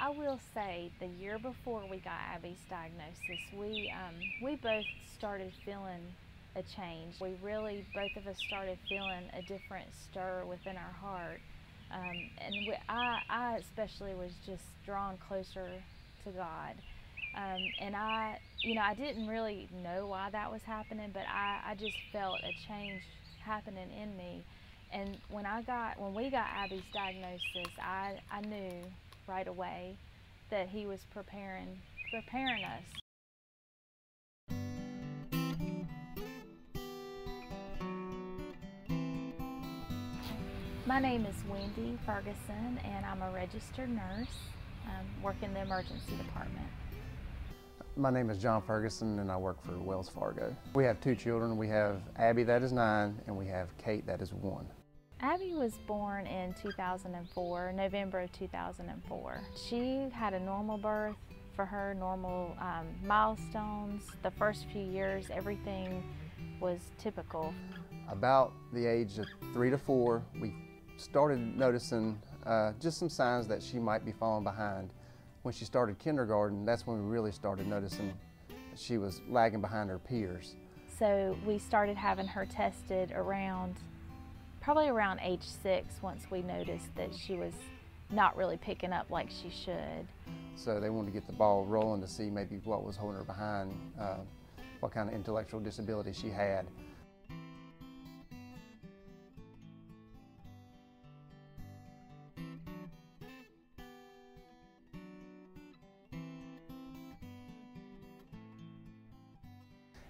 I will say the year before we got Abby's diagnosis, we both started feeling a change. We really, both of us started feeling a different stir within our heart. I especially was just drawn closer to God. I didn't really know why that was happening, but I just felt a change happening in me. And when we got Abby's diagnosis, I knew right away that He was preparing us. My name is Wendy Ferguson, and I'm a registered nurse. Work in the emergency department. My name is John Ferguson, and I work for Wells Fargo. We have two children. We have Abby, that is 9, and we have Kate, that is 1. Abby was born in 2004, November of 2004. She had a normal birth. For her, normal milestones. The first few years, everything was typical. About the age of 3 to 4, we started noticing just some signs that she might be falling behind. When she started kindergarten, that's when we really started noticing that she was lagging behind her peers. So we started having her tested probably around age 6, once we noticed that she was not really picking up like she should. So they wanted to get the ball rolling to see maybe what was holding her behind, what kind of intellectual disability she had.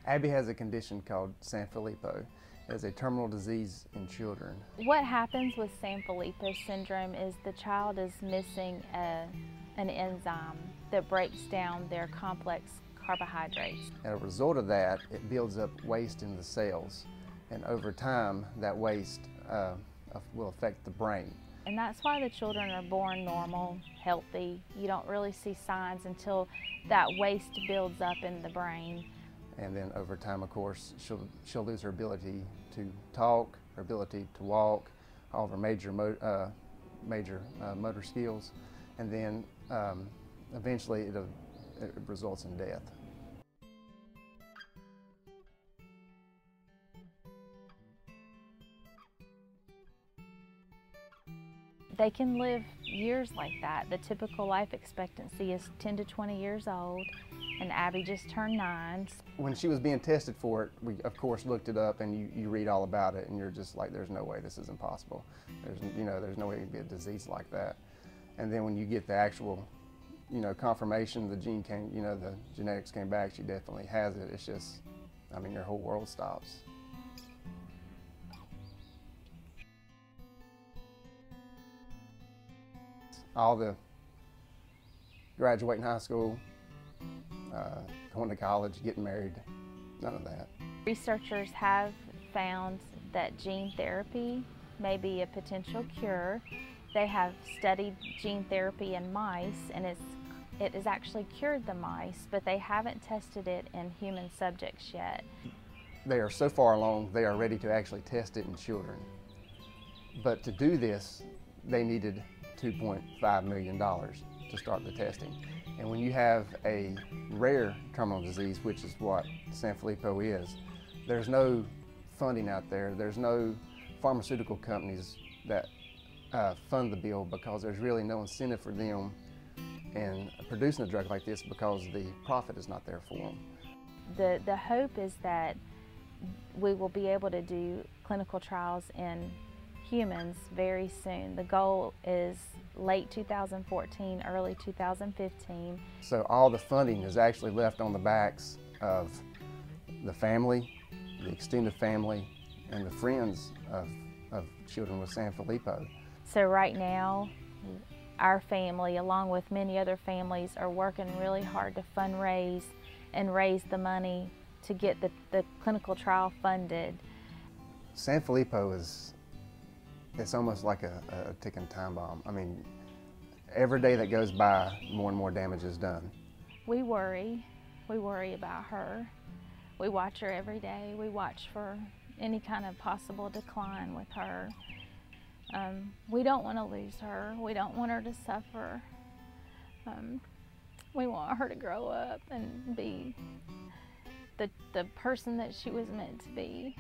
Abby has a condition called Sanfilippo. It is a terminal disease in children. What happens with Sanfilippo Syndrome is the child is missing an enzyme that breaks down their complex carbohydrates. As a result of that, it builds up waste in the cells, and over time that waste will affect the brain. And that's why the children are born normal, healthy. You don't really see signs until that waste builds up in the brain. And then over time, of course, she'll lose her ability to talk, her ability to walk, all of her major motor skills, and then eventually it results in death. They can live years like that. The typical life expectancy is 10 to 20 years old, and Abby just turned 9. When she was being tested for it, we of course looked it up, and you read all about it, and you're just like, there's no way this is impossible. There's no way it could be a disease like that. And then when you get the actual, confirmation, the gene came, the genetics came back, she definitely has it. It's just, your whole world stops. All the graduating high school, going to college, getting married, none of that. Researchers have found that gene therapy may be a potential cure. They have studied gene therapy in mice, and it has actually cured the mice, but they haven't tested it in human subjects yet. They are so far along, they are ready to actually test it in children. But to do this, they needed $2.5 million to start the testing. And when you have a rare terminal disease, which is what Sanfilippo is, there's no funding out there. There's no pharmaceutical companies that fund the bill, because there's really no incentive for them in producing a drug like this, because the profit is not there for them. The hope is that we will be able to do clinical trials in humans very soon. The goal is late 2014, early 2015. So all the funding is actually left on the backs of the family, the extended family, and the friends of children with Sanfilippo. So right now, our family, along with many other families, are working really hard to fundraise and raise the money to get the clinical trial funded. Sanfilippo it's almost like a ticking time bomb. Every day that goes by, more and more damage is done. We worry about her. We watch her every day. We watch for any kind of possible decline with her. We don't want to lose her. We don't want her to suffer. we want her to grow up and be the person that she was meant to be.